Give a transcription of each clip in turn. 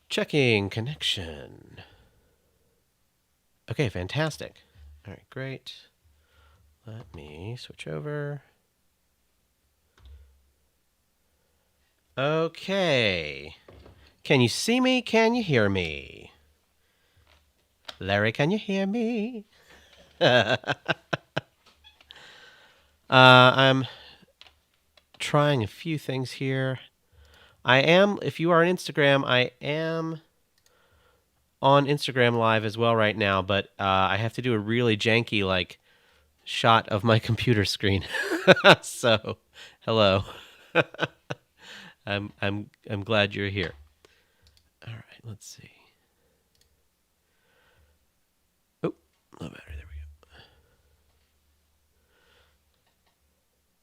Checking connection. Okay, fantastic. All right, great. Let me switch over. Okay. Can you see me? Can you hear me? Larry, can you hear me? I'm trying a few things here. If you are on Instagram, I am on Instagram Live as well right now, but I have to do a really janky, shot of my computer screen. So, hello. I'm glad you're here. All right, let's see. Oh, no battery. There we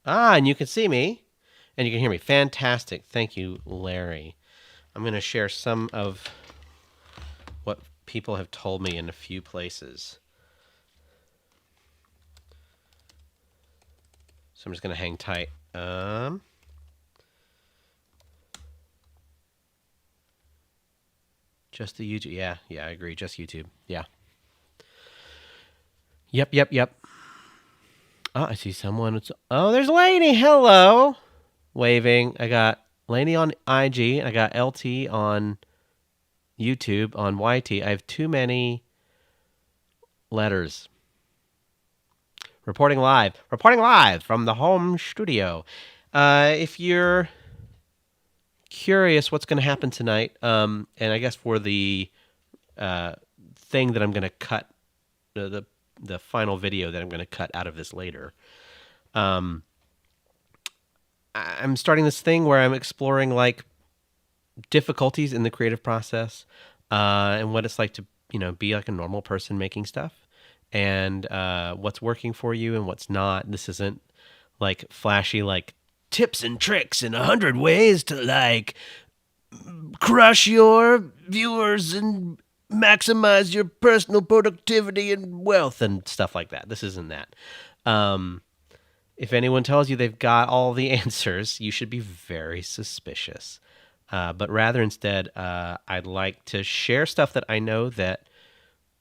go. And you can see me, and you can hear me. Fantastic. Thank you, Larry. I'm going to share some of what people have told me in a few places. So I'm just going to hang tight. Just the YouTube. Yeah, I agree. Just YouTube. Yeah. Yep. Oh, I see someone. Oh, there's Lainey. Hello. Waving. I got Lainey on IG. I got LT on YouTube, on YT. I have too many letters. Reporting live from the home studio. If you're curious what's going to happen tonight, and I guess for the thing that I'm going to cut, the final video that I'm going to cut out of this later, I'm starting this thing where I'm exploring difficulties in the creative process, and what it's like to be like a normal person making stuff, and what's working for you and what's not. This isn't flashy tips and tricks in 100 ways to crush your viewers and maximize your personal productivity and wealth and stuff like that. This isn't that. If anyone tells you they've got all the answers, you should be very suspicious. But rather instead, I'd like to share stuff that I know that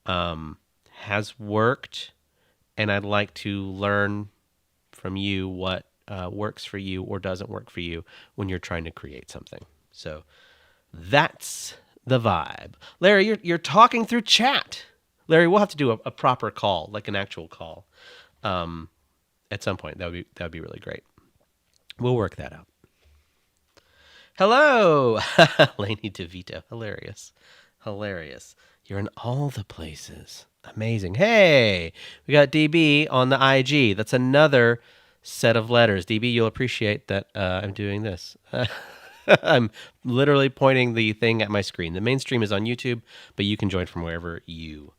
has worked, and I'd like to learn from you what works for you or doesn't work for you when you're trying to create something. So that's the vibe. Larry, you're talking through chat. Larry, we'll have to do a proper call, like an actual call, at some point. That would be really great. We'll work that out. Hello, Lainey DeVito. Hilarious. You're in all the places. Amazing. Hey, we got DB on the IG. That's another set of letters. DB, you'll appreciate that I'm doing this. I'm literally pointing the thing at my screen. The main stream is on YouTube, but you can join from wherever you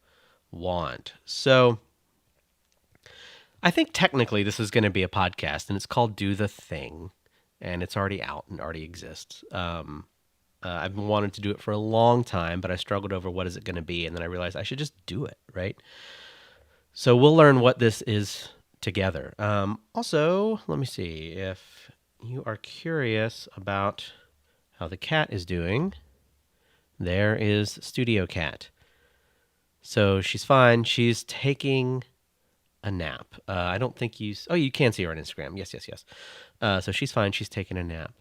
want. So I think technically this is going to be a podcast, and it's called Do the Thing, and it's already out and already exists. I've been wanting to do it for a long time, but I struggled over what is it going to be, and then I realized I should just do it, right? So we'll learn what this is together. Also, let me see if you are curious about how the cat is doing. There is Studio Cat. So she's fine. She's taking a nap. I don't think you... Oh, you can see her on Instagram. Yes. So she's fine. She's taking a nap.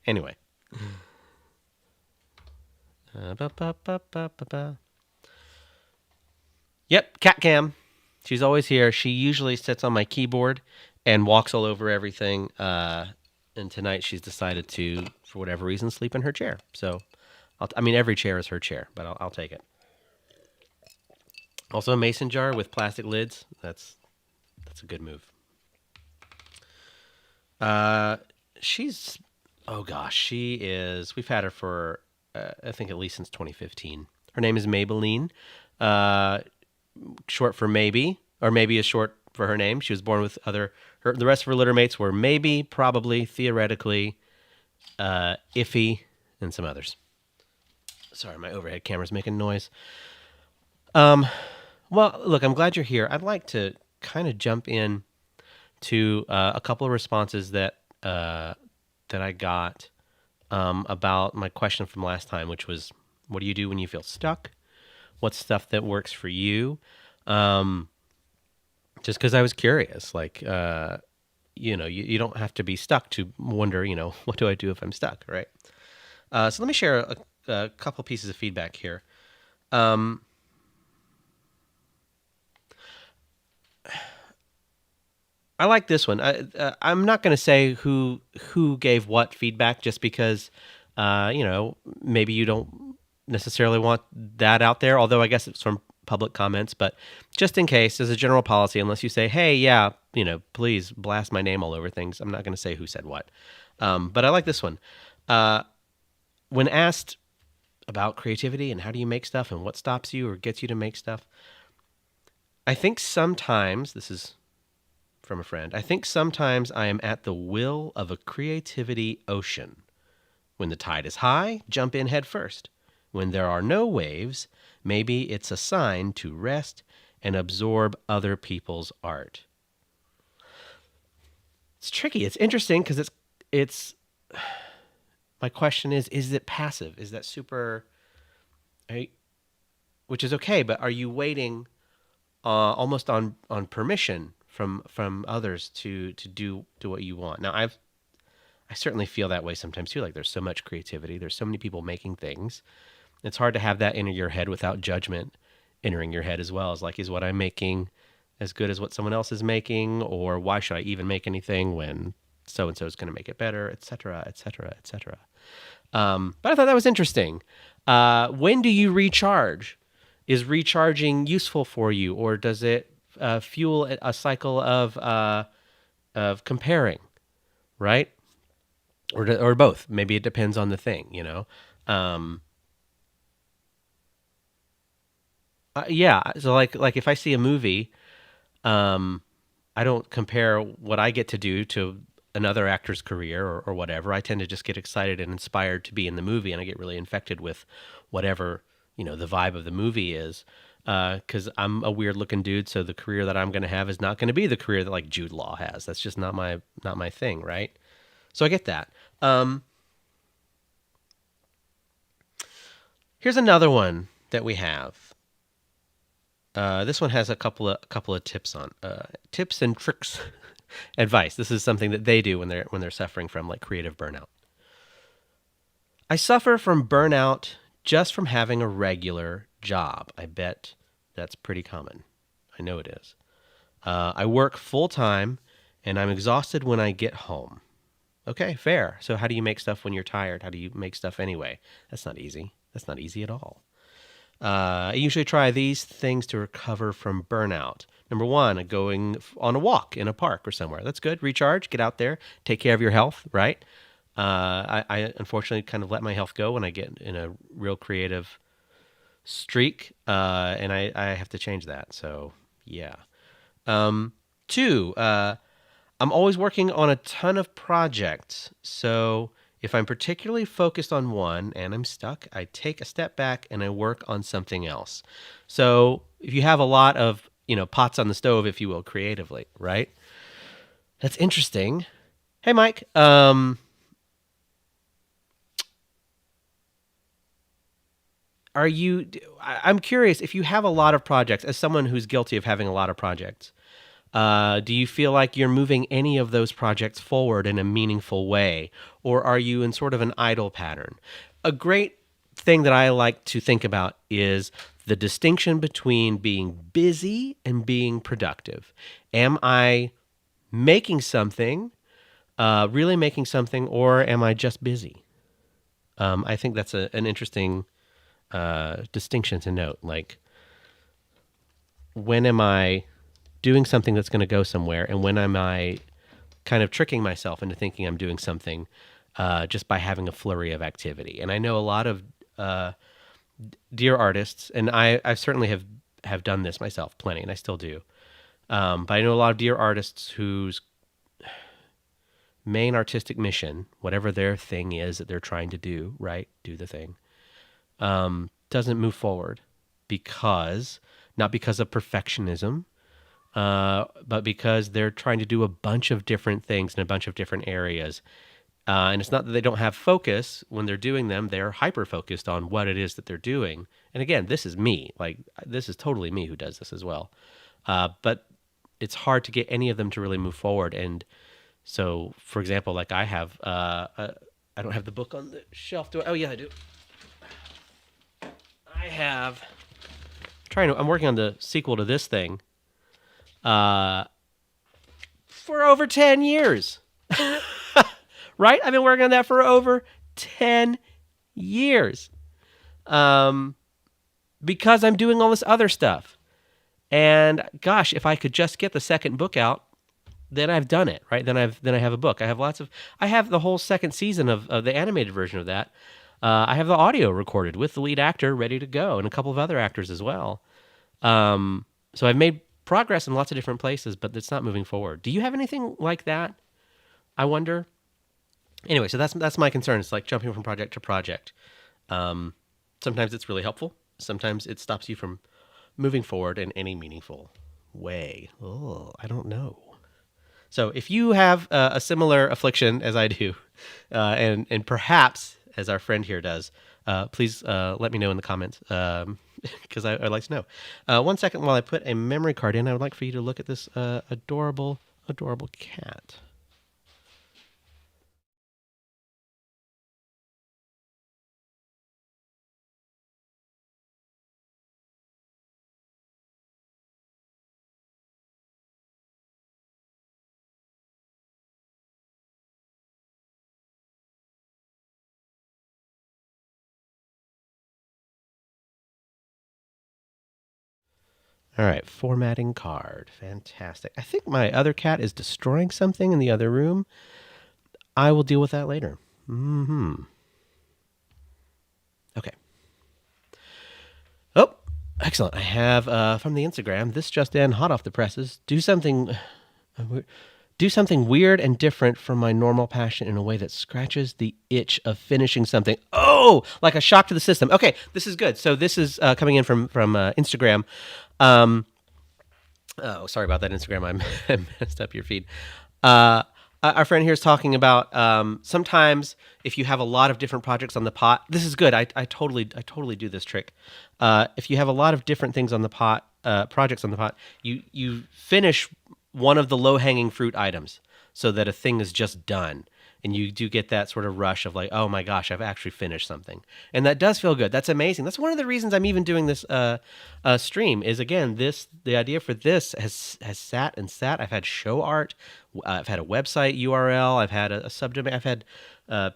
Anyway. Yep, cat cam. She's always here. She usually sits on my keyboard and walks all over everything. And tonight she's decided to, for whatever reason, sleep in her chair. So, every chair is her chair, but I'll take it. Also, a mason jar with plastic lids. That's a good move. She's, oh gosh, she is. We've had her for I think at least since 2015. Her name is Maybelline. Short for maybe, or maybe is short for her name. She was born with the rest of her litter mates were maybe, probably, theoretically, iffy, and some others. Sorry, my overhead camera's making noise. Well, look, I'm glad you're here. I'd like to kind of jump in to a couple of responses that I got about my question from last time, which was, what do you do when you feel stuck? What's stuff that works for you? Um, just because I was curious, like, you don't have to be stuck to wonder, what do I do if I'm stuck, right? So let me share a couple pieces of feedback here. Um, I like this one. I'm not going to say who gave what feedback, just because, maybe you don't necessarily want that out there. Although I guess it's from public comments, but just in case, as a general policy, unless you say, "Hey, yeah, please blast my name all over things," I'm not going to say who said what. But I like this one. Uh, when asked about creativity and how do you make stuff and what stops you or gets you to make stuff, I think sometimes this is from a friend. I think sometimes I am at the will of a creativity ocean. When the tide is high, jump in head first. When there are no waves, maybe it's a sign to rest and absorb other people's art. It's tricky. It's interesting because it's my question is it passive? Is that super, which is okay, but are you waiting almost on permission from others to do what you want? Now I certainly feel that way sometimes too. Like, there's so much creativity, there's so many people making things. It's hard to have that enter your head without judgment entering your head as well. As like, is what I'm making as good as what someone else is making, or why should I even make anything when so and so is going to make it better, etc., etc., etc. But I thought that was interesting. When do you recharge? Is recharging useful for you, or does it fuel a cycle of comparing, right? Or both? Maybe it depends on the thing. Um, yeah. So like if I see a movie, um, I don't compare what I get to do to another actor's career or whatever. I tend to just get excited and inspired to be in the movie, and I get really infected with whatever the vibe of the movie is. Because I'm a weird looking dude, so the career that I'm going to have is not going to be the career that like Jude Law has. That's just not my thing, right? So I get that. Um, Here's another one that we have. This one has a couple of tips on tips and tricks, advice. This is something that they do when they're suffering from like creative burnout. I suffer from burnout just from having a regular job. I bet that's pretty common. I know it is. I work full time, and I'm exhausted when I get home. Okay, fair. So how do you make stuff when you're tired? How do you make stuff anyway? That's not easy. That's not easy at all. I usually try these things to recover from burnout. Number one, going on a walk in a park or somewhere. That's good. Recharge, get out there, take care of your health, right? I unfortunately kind of let my health go when I get in a real creative streak, and I have to change that. So, yeah. Two, I'm always working on a ton of projects. So if I'm particularly focused on one and I'm stuck, I take a step back and I work on something else. So if you have a lot of, pots on the stove, if you will, creatively, right? That's interesting. Hey, Mike. Are you, I'm curious if you have a lot of projects, as someone who's guilty of having a lot of projects. Do you feel like you're moving any of those projects forward in a meaningful way, or are you in sort of an idle pattern? A great thing that I like to think about is the distinction between being busy and being productive. Am I making something, really making something, or am I just busy? I think that's an interesting distinction to note. Like, when am I doing something that's going to go somewhere, and when am I kind of tricking myself into thinking I'm doing something just by having a flurry of activity? And I know a lot of dear artists, and I certainly have done this myself plenty, and I still do. But I know a lot of dear artists whose main artistic mission, whatever their thing is that they're trying to do, right, do the thing, doesn't move forward not because of perfectionism, but because they're trying to do a bunch of different things in a bunch of different areas, And it's not that they don't have focus when they're doing them. They're hyper focused on what it is that they're doing. And again, this is me. Like, this is totally me who does this as well. But it's hard to get any of them to really move forward. And so, for example, like I don't have the book on the shelf. Do I? Oh, yeah, I do. I have. I'm working on the sequel to this thing for over 10 years. Right? I've been working on that for over 10 years. Because I'm doing all this other stuff. And gosh, if I could just get the second book out, then I've done it, right? Then I have a book. I have the whole second season of the animated version of that. I have the audio recorded with the lead actor ready to go, and a couple of other actors as well. So I've made progress in lots of different places, but it's not moving forward. Do you have anything like that? I wonder. Anyway, so that's my concern. It's like jumping from project to project. Sometimes it's really helpful. Sometimes it stops you from moving forward in any meaningful way. Oh, I don't know. So if you have a similar affliction as I do, and perhaps as our friend here does, please let me know in the comments because I'd like to know. 1 second while I put a memory card in, I would like for you to look at this adorable cat. All right, formatting card. Fantastic. I think my other cat is destroying something in the other room. I will deal with that later. Okay. Oh, excellent. I have from the Instagram, this just in, hot off the presses. Do something weird and different from my normal passion in a way that scratches the itch of finishing something. Oh, like a shock to the system. Okay, this is good. So this is coming in from Instagram. Oh, sorry about that, Instagram. I messed up your feed. Our friend here is talking about sometimes if you have a lot of different projects on the pot. This is good. I totally do this trick. If you have a lot of different things on the pot, projects on the pot, you finish one of the low hanging fruit items so that a thing is just done. And you do get that sort of rush of like, oh my gosh, I've actually finished something. And that does feel good. That's amazing. That's one of the reasons I'm even doing this stream is, again, the idea for this has sat and sat. I've had show art. I've had a website URL. I've had a subdomain. I've had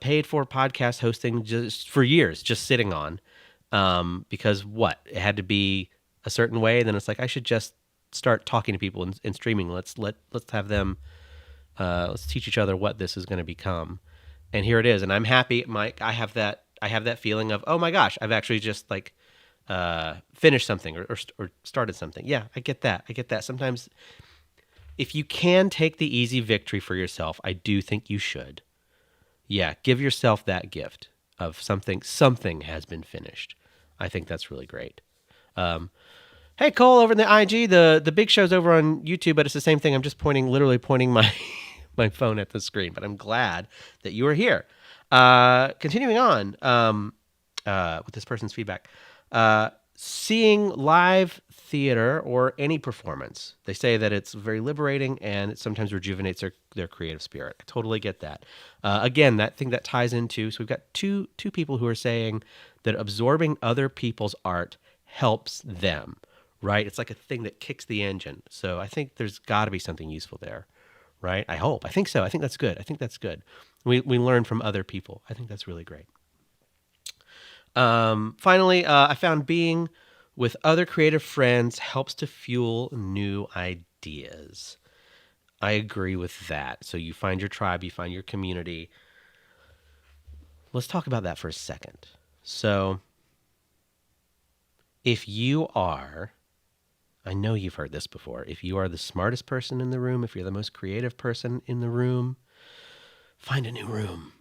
paid for podcast hosting just for years, just sitting on. Because it had to be a certain way. And then it's like, I should just start talking to people and streaming. Let's have them... let's teach each other what this is going to become. And here it is. And I'm happy, Mike. I have that feeling of, oh my gosh, I've actually just like finished something or started something. Yeah, I get that. Sometimes if you can take the easy victory for yourself, I do think you should. Yeah, give yourself that gift of something has been finished. I think that's really great. Hey, Cole, over in the IG, the big show's over on YouTube, but it's the same thing. I'm just literally pointing my my phone at the screen, but I'm glad that you are here. Continuing on with this person's feedback. Seeing live theater or any performance, they say that it's very liberating and it sometimes rejuvenates their creative spirit. I totally get that. Again, that thing that ties into, so we've got two people who are saying that absorbing other people's art helps them, right? It's like a thing that kicks the engine. So I think there's got to be something useful there, right? I hope. I think so. I think that's good. We learn from other people. I think that's really great. Finally, I found being with other creative friends helps to fuel new ideas. I agree with that. So you find your tribe, you find your community. Let's talk about that for a second. So if you are, I know you've heard this before, if you are the smartest person in the room, if you're the most creative person in the room, find a new room.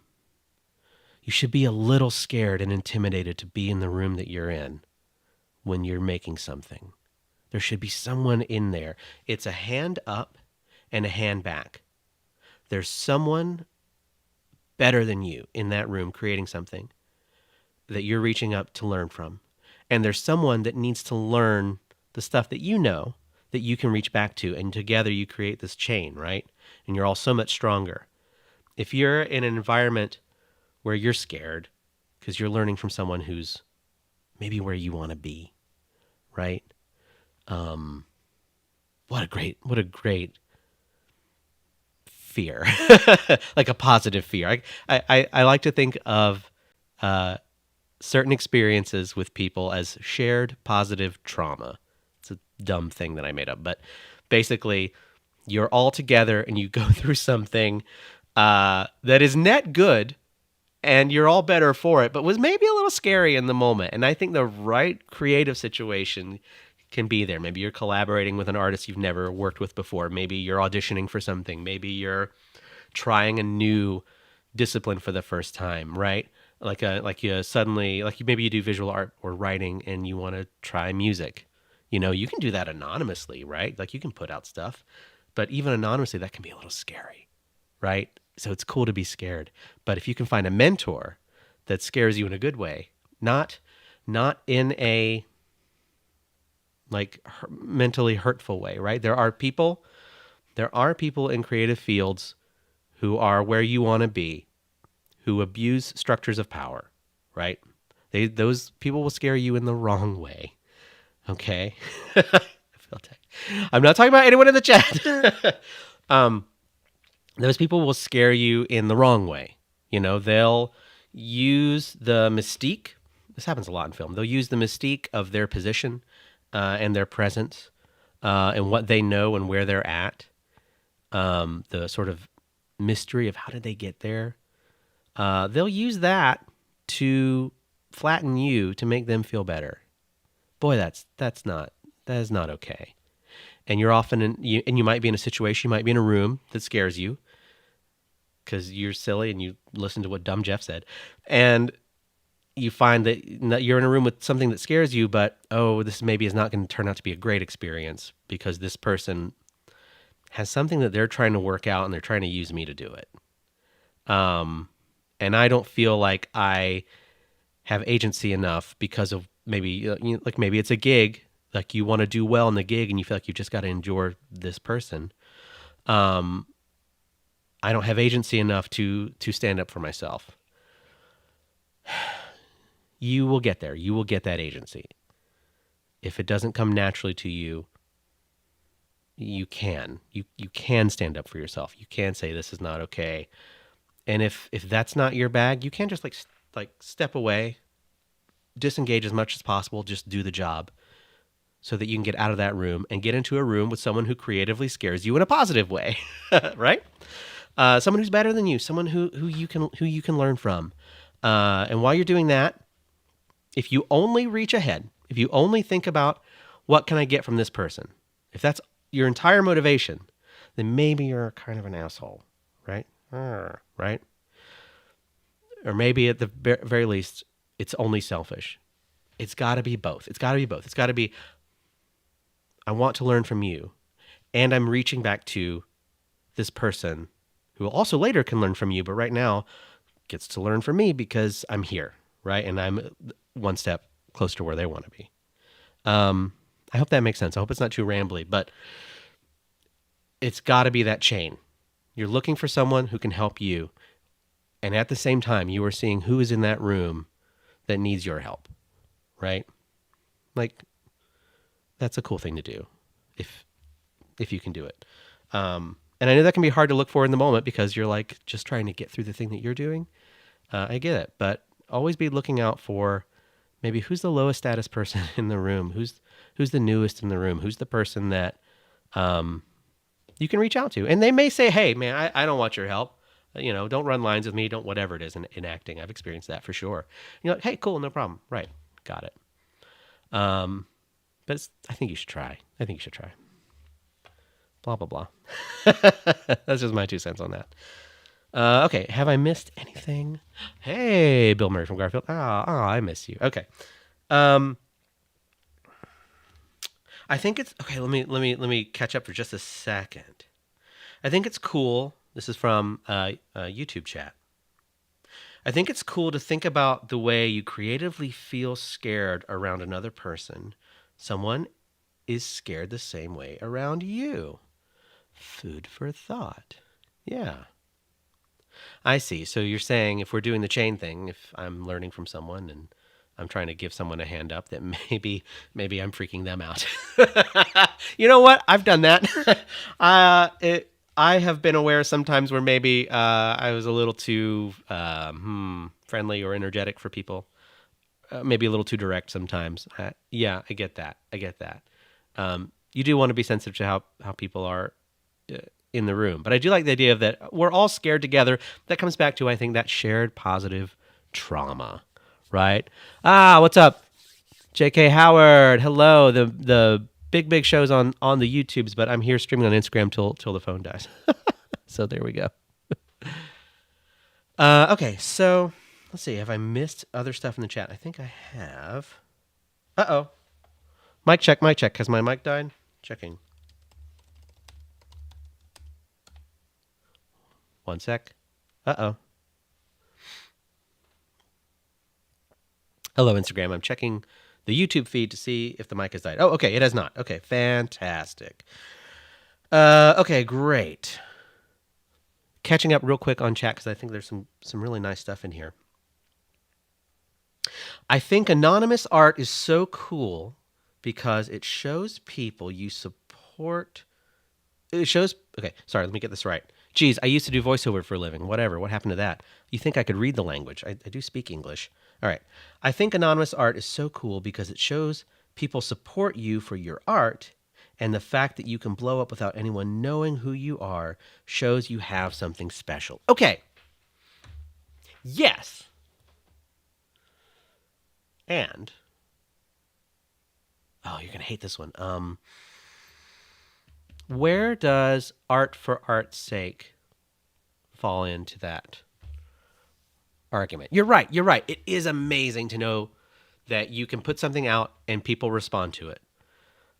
You should be a little scared and intimidated to be in the room that you're in when you're making something. There should be someone in there. It's a hand up and a hand back. There's someone better than you in that room creating something that you're reaching up to learn from. And there's someone that needs to learn the stuff that you know that you can reach back to. And together you create this chain, right? And you're all so much stronger. If you're in an environment where you're scared because you're learning from someone who's maybe where you want to be, right? What a great fear, like a positive fear. I like to think of certain experiences with people as shared positive trauma. It's a dumb thing that I made up, but basically, you're all together and you go through something that is net good, and you're all better for it, but was maybe a little scary in the moment. And I think the right creative situation can be there. Maybe you're collaborating with an artist you've never worked with before. Maybe you're auditioning for something. Maybe you're trying a new discipline for the first time, right? Maybe you do visual art or writing and you want to try music. You can do that anonymously, right? Like you can put out stuff, but even anonymously, that can be a little scary, right? So it's cool to be scared. But if you can find a mentor that scares you in a good way, not in a mentally hurtful way, right? There are people in creative fields who are where you want to be, who abuse structures of power, right? Those people will scare you in the wrong way. Okay? I'm not talking about anyone in the chat. Those people will scare you in the wrong way. They'll use the mystique. This happens a lot in film. They'll use the mystique of their position and their presence and what they know and where they're at. The sort of mystery of how did they get there. They'll use that to flatten you to make them feel better. Boy, that is not okay. And you're often you might be in a situation, you might be in a room that scares you because you're silly and you listen to what dumb Jeff said, and you find that you're in a room with something that scares you, but this maybe is not going to turn out to be a great experience because this person has something that they're trying to work out and they're trying to use me to do it. And I don't feel like I have agency enough because of maybe maybe it's a gig, like you want to do well in the gig and you feel like you just got to endure this person. I don't have agency enough to stand up for myself. You will get there. You will get that agency. If it doesn't come naturally to you, you can. You can stand up for yourself. You can say this is not okay. And if that's not your bag, you can just like step away, disengage as much as possible, just do the job so that you can get out of that room and get into a room with someone who creatively scares you in a positive way, right? Someone who's better than you, someone who you can learn from. And while you're doing that, if you only reach ahead, if you only think about what can I get from this person, if that's your entire motivation, then maybe you're kind of an asshole, right? Right? Or maybe at the very least, it's only selfish. It's got to be both. It's got to be, I want to learn from you, and I'm reaching back to this person who also later can learn from you, but right now gets to learn from me because I'm here, right? And I'm one step closer to where they want to be. I hope that makes sense. I hope it's not too rambly, but it's got to be that chain. You're looking for someone who can help you, and at the same time, you are seeing who is in that room that needs your help, right? Like, that's a cool thing to do if you can do it. And I know that can be hard to look for in the moment because you're like just trying to get through the thing that you're doing. I get it, but always be looking out for maybe who's the lowest status person in the room, who's the newest in the room, who's the person that you can reach out to. And they may say, hey, man, I don't want your help. Don't run lines with me. Don't whatever it is in acting. I've experienced that for sure. You're like, hey, cool, no problem. Right, got it. But I think you should try. Blah, blah, blah. That's just my 2 cents on that. Okay, have I missed anything? Hey, Bill Murray from Garfield. I miss you. Okay. I think it's okay. Let me catch up for just a second. I think it's cool. This is from YouTube chat. I think it's cool to think about the way you creatively feel scared around another person. Someone is scared the same way around you. Food for thought. Yeah. I see. So you're saying if we're doing the chain thing, if I'm learning from someone and I'm trying to give someone a hand up, that maybe I'm freaking them out. You know what? I've done that. I have been aware sometimes where maybe I was a little too friendly or energetic for people. Maybe a little too direct sometimes. Yeah, I get that. I get that. You do want to be sensitive to how people are in the room. But I do like the idea of that we're all scared together. That comes back to, I think, that shared positive trauma, right? What's up? JK Howard. Hello. The big shows on the YouTubes, but I'm here streaming on Instagram till the phone dies. So there we go. Okay, so let's see. Have I missed other stuff in the chat? I think I have. Uh-oh. Mic check, mic check. Has my mic died? Checking. One sec. Uh-oh. Hello, Instagram. I'm checking the YouTube feed to see if the mic has died. Oh, okay. It has not. Okay, fantastic. Okay, great. Catching up real quick on chat because I think there's some really nice stuff in here. I think anonymous art is so cool because it shows people you support. It shows. Okay, sorry. Let me get this right. Geez, I used to do voiceover for a living. Whatever. What happened to that? You think I could read the language? I do speak English. All right. I think anonymous art is so cool because it shows people support you for your art, and the fact that you can blow up without anyone knowing who you are shows you have something special. Okay. Yes. And oh, you're going to hate this one. Where does art for art's sake fall into that argument? You're right. You're right. It is amazing to know that you can put something out and people respond to it.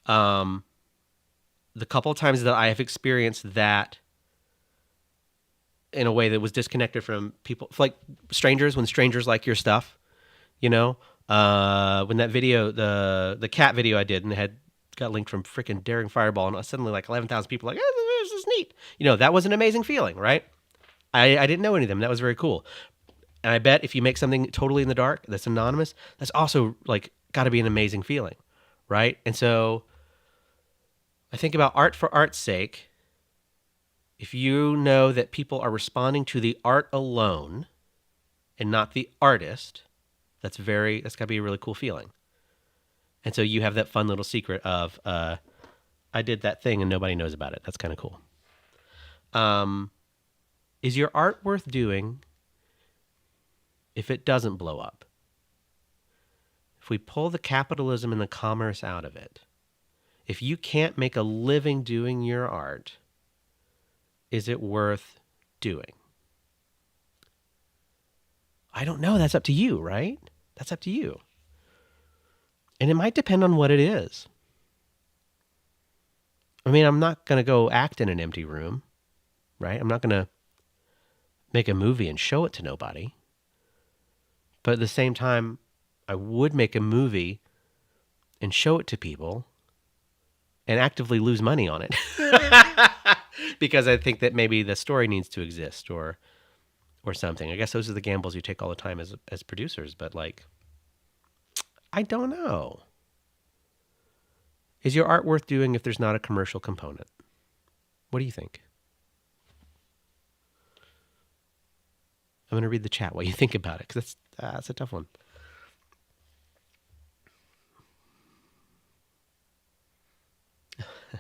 The couple of times that I have experienced that in a way that was disconnected from people, like strangers, when strangers like your stuff, you know, when that video, the cat video I did, and it got linked from freaking Daring Fireball, and suddenly like 11,000 people like, this is neat. You know, that was an amazing feeling, right? I didn't know any of them. That was very cool. And I bet if you make something totally in the dark that's anonymous, that's also like got to be an amazing feeling, right? And so I think about art for art's sake. If you know that people are responding to the art alone and not the artist, that's got to be a really cool feeling. And so you have that fun little secret of, I did that thing and nobody knows about it. That's kind of cool. Is your art worth doing if it doesn't blow up? If we pull the capitalism and the commerce out of it, if you can't make a living doing your art, is it worth doing? I don't know. That's up to you, right? That's up to you. And it might depend on what it is. I mean, I'm not going to go act in an empty room, right? I'm not going to make a movie and show it to nobody. But at the same time, I would make a movie and show it to people and actively lose money on it. Because I think that maybe the story needs to exist or something. I guess those are the gambles you take all the time as producers, but like, I don't know. Is your art worth doing if there's not a commercial component? What do you think? I'm going to read the chat while you think about it, because that's a tough one.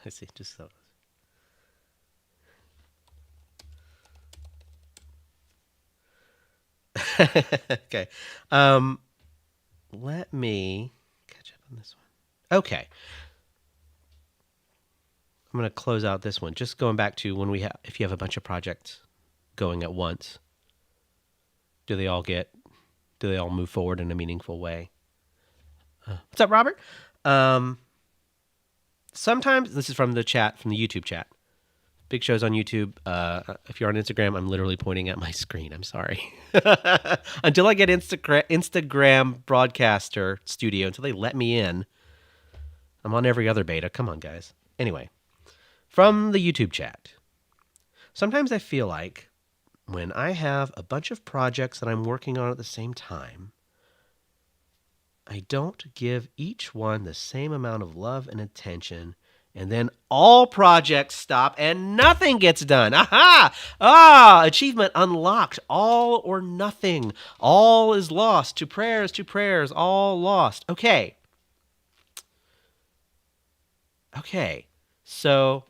I see, just so. Okay. Let me catch up on this one. Okay. I'm going to close out this one. Just going back to if you have a bunch of projects going at once, do they all move forward in a meaningful way? What's up, Robert? Sometimes, this is from the chat, from the YouTube chat. Big Show's on YouTube. If you're on Instagram, I'm literally pointing at my screen. I'm sorry. Until I get Instagram Broadcaster Studio, until they let me in, I'm on every other beta. Come on, guys. Anyway, from the YouTube chat. Sometimes I feel like when I have a bunch of projects that I'm working on at the same time, I don't give each one the same amount of love and attention, and then all projects stop and nothing gets done. Aha! Ah, achievement unlocked. All or nothing. All is lost. To prayers, all lost. Okay. So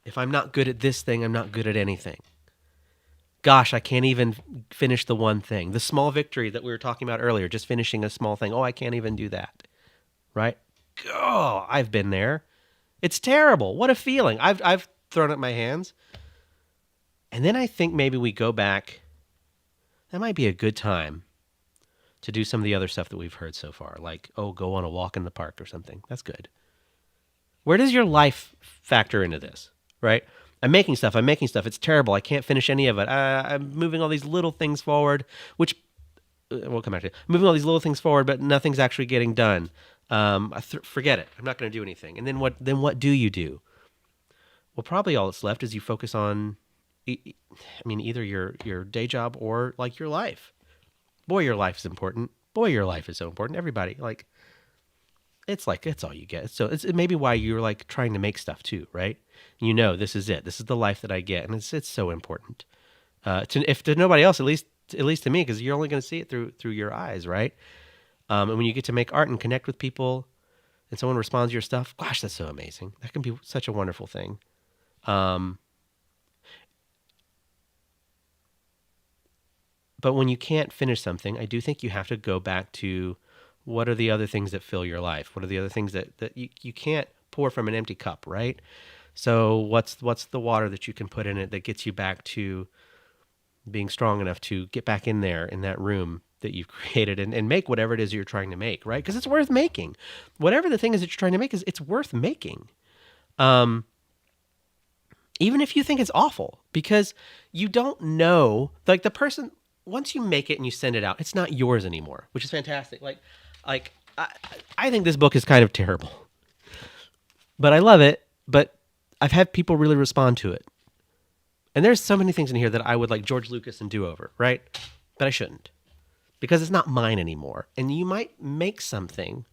if I'm not good at this thing, I'm not good at anything. Gosh, I can't even finish the one thing. The small victory that we were talking about earlier, just finishing a small thing. Oh, I can't even do that. Right? Oh, I've been there. It's terrible. What a feeling. I've thrown up my hands. And then I think maybe we go back. That might be a good time to do some of the other stuff that we've heard so far. Like, go on a walk in the park or something. That's good. Where does your life factor into this? Right? I'm making stuff. It's terrible. I can't finish any of it. I'm moving all these little things forward, which we'll come back to. I'm moving all these little things forward, but nothing's actually getting done. Forget it. I'm not going to do anything. And then what do you do? Well, probably all that's left is you focus on, either your day job or like your life. Boy, your life is important. Boy, your life is so important. Everybody, it's all you get. So it's maybe why you're like trying to make stuff too, right? This is it. This is the life that I get, and it's so important. If to nobody else, at least to me, because you're only going to see it through your eyes, right? And when you get to make art and connect with people, and someone responds to your stuff, gosh, that's so amazing. That can be such a wonderful thing. But when you can't finish something, I do think you have to go back to what are the other things that fill your life? What are the other things that you can't pour from an empty cup, right? So what's the water that you can put in it that gets you back to being strong enough to get back in there in that room that you've created and make whatever it is you're trying to make, right? Because it's worth making. Whatever the thing is that you're trying to make it's worth making. Even if you think it's awful, because you don't know, like the person, once you make it and you send it out, it's not yours anymore, which is fantastic. I think this book is kind of terrible, but I love it. But I've had people really respond to it. And there's so many things in here that I would like George Lucas and do over, right? But I shouldn't, because it's not mine anymore. And you might make something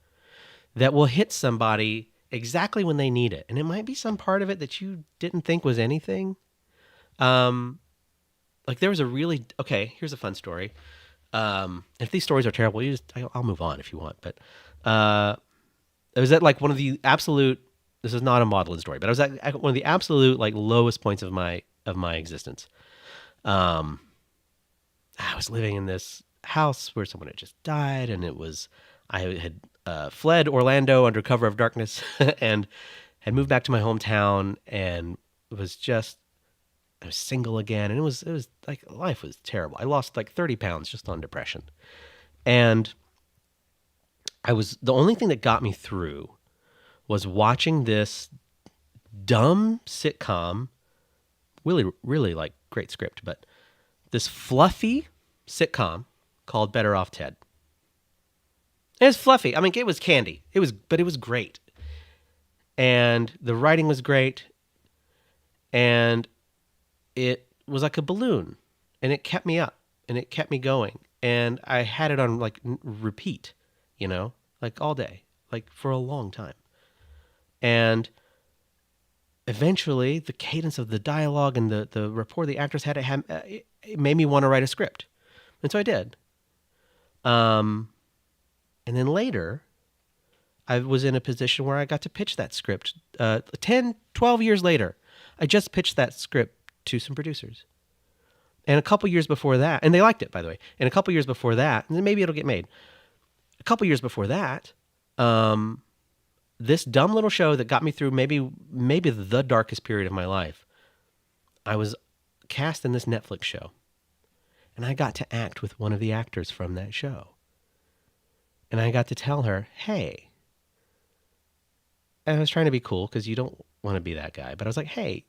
that will hit somebody exactly when they need it. And it might be some part of it that you didn't think was anything. There was here's a fun story. If these stories are terrible, I'll move on if you want. But it was at like one of the absolute, this is not a maudlin story, but I was at one of the absolute like lowest points of my existence. I was living in this house where someone had just died, and I had fled Orlando under cover of darkness and had moved back to my hometown, and I was single again, and it was like life was terrible. I lost like 30 pounds just on depression, and the only thing that got me through was watching this dumb sitcom, really, really like great script, but this fluffy sitcom called Better Off Ted. It was fluffy. I mean, it was candy. But it was great. And the writing was great. And it was like a balloon. And it kept me up. And it kept me going. And I had it on like repeat, like all day, like for a long time. And eventually the cadence of the dialogue and the rapport the actors had, it made me want to write a script. And so I did. And then later, I was in a position where I got to pitch that script. 10, 12 years later, I just pitched that script to some producers. And a couple years before that, and they liked it, by the way. And a couple years before that, and then maybe it'll get made. A couple years before that, this dumb little show that got me through maybe the darkest period of my life, I was cast in this Netflix show. And I got to act with one of the actors from that show. And I got to tell her, hey, and I was trying to be cool because you don't want to be that guy, but I was like, hey,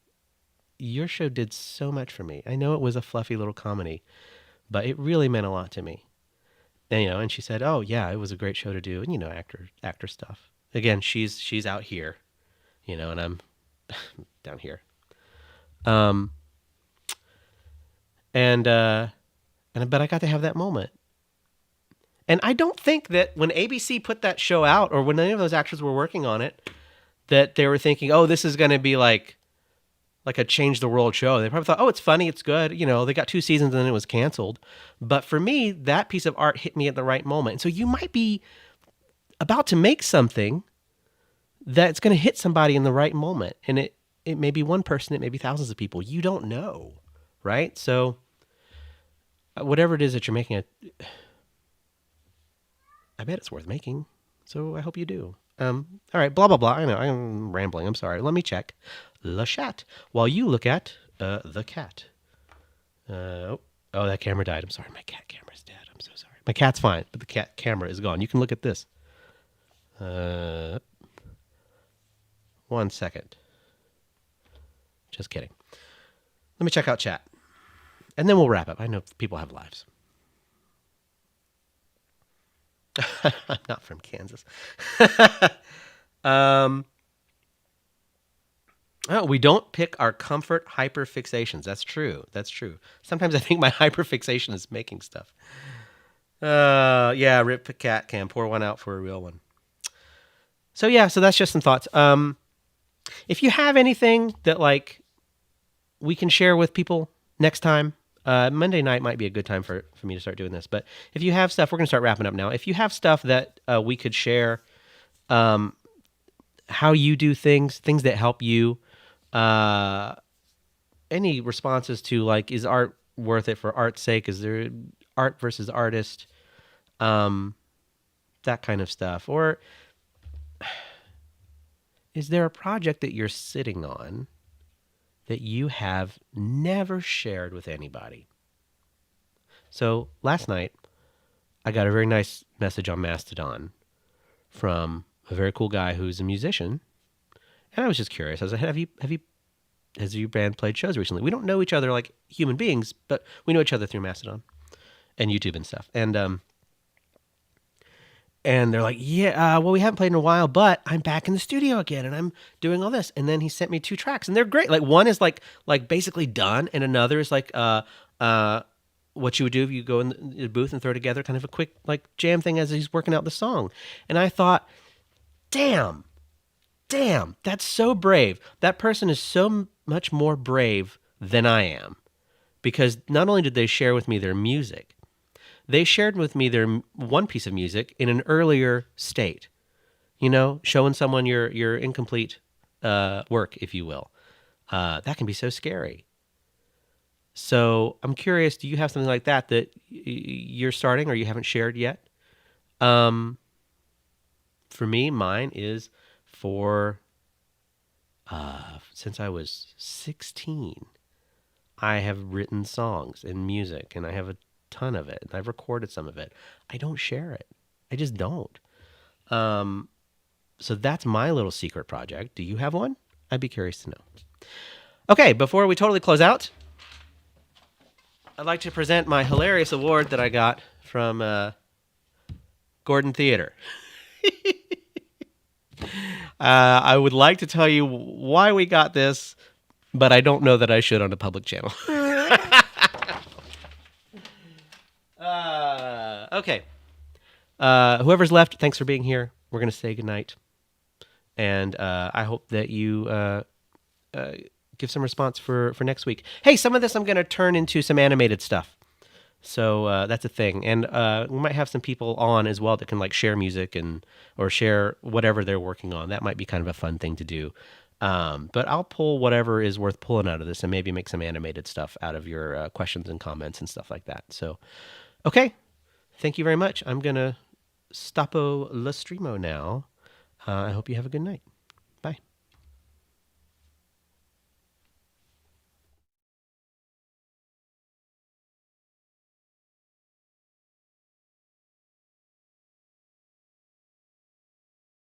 your show did so much for me. I know it was a fluffy little comedy, but it really meant a lot to me. And, and she said, oh yeah, it was a great show to do. And, actor stuff. Again, she's out here, and I'm down here. But I got to have that moment. And I don't think that when ABC put that show out, or when any of those actors were working on it, that they were thinking, oh, this is going to be like a change the world show. They probably thought, oh, it's funny, it's good. They got 2 seasons and then it was canceled. But for me, that piece of art hit me at the right moment. And so you might be about to make something that's going to hit somebody in the right moment. And it may be one person, it may be thousands of people. You don't know, right? So whatever it is that you're making, I bet it's worth making. So I hope you do. All right, blah, blah, blah. I know, I'm rambling. I'm sorry. Let me check Le Chat while you look at the cat. Oh, that camera died. I'm sorry. My cat camera's dead. I'm so sorry. My cat's fine, but the cat camera is gone. You can look at this. 1 second. Just kidding. Let me check out chat. And then we'll wrap up. I know people have lives. I'm not from Kansas. We don't pick our comfort hyperfixations. That's true. That's true. Sometimes I think my hyperfixation is making stuff. Yeah, rip a cat cam. Pour one out for a real one. So that's just some thoughts. If you have anything that we can share with people next time, Monday night might be a good time for me to start doing this. But if you have stuff, we're going to start wrapping up now. If you have stuff that we could share, how you do things that help you, any responses to is art worth it for art's sake? Is there art versus artist? That kind of stuff. Or is there a project that you're sitting on that you have never shared with anybody? So last night, I got a very nice message on Mastodon from a very cool guy who's a musician. And I was just curious. I was like, has your band played shows recently? We don't know each other like human beings, but we know each other through Mastodon and YouTube and stuff. And they're like, yeah, well, we haven't played in a while, but I'm back in the studio again and I'm doing all this. And then he sent me 2 tracks and they're great. One is like basically done. And another is what you would do if you go in the booth and throw together kind of a quick jam thing as he's working out the song. And I thought, damn, that's so brave. That person is so much more brave than I am, because not only did they share with me their music, they shared with me their one piece of music in an earlier state, showing someone your incomplete work, if you will. That can be so scary. So I'm curious, do you have something like that you're starting or you haven't shared yet? For me, mine is since I was 16, I have written songs and music, and I have a ton of it, and I've recorded some of it. I don't share it. I just don't. So that's my little secret project. Do you have one? I'd be curious to know. Okay, before we totally close out, I'd like to present my hilarious award that I got from Gordon Theater. I would like to tell you why we got this, but I don't know that I should on a public channel. Okay. Whoever's left, thanks for being here. We're going to say goodnight. And I hope that you give some response for next week. Hey, some of this I'm going to turn into some animated stuff. So that's a thing. And we might have some people on as well that can share music or share whatever they're working on. That might be kind of a fun thing to do. But I'll pull whatever is worth pulling out of this and maybe make some animated stuff out of your questions and comments and stuff like that. So, okay. Thank you very much. I'm going to stoppo la streamo now. I hope you have a good night. Bye.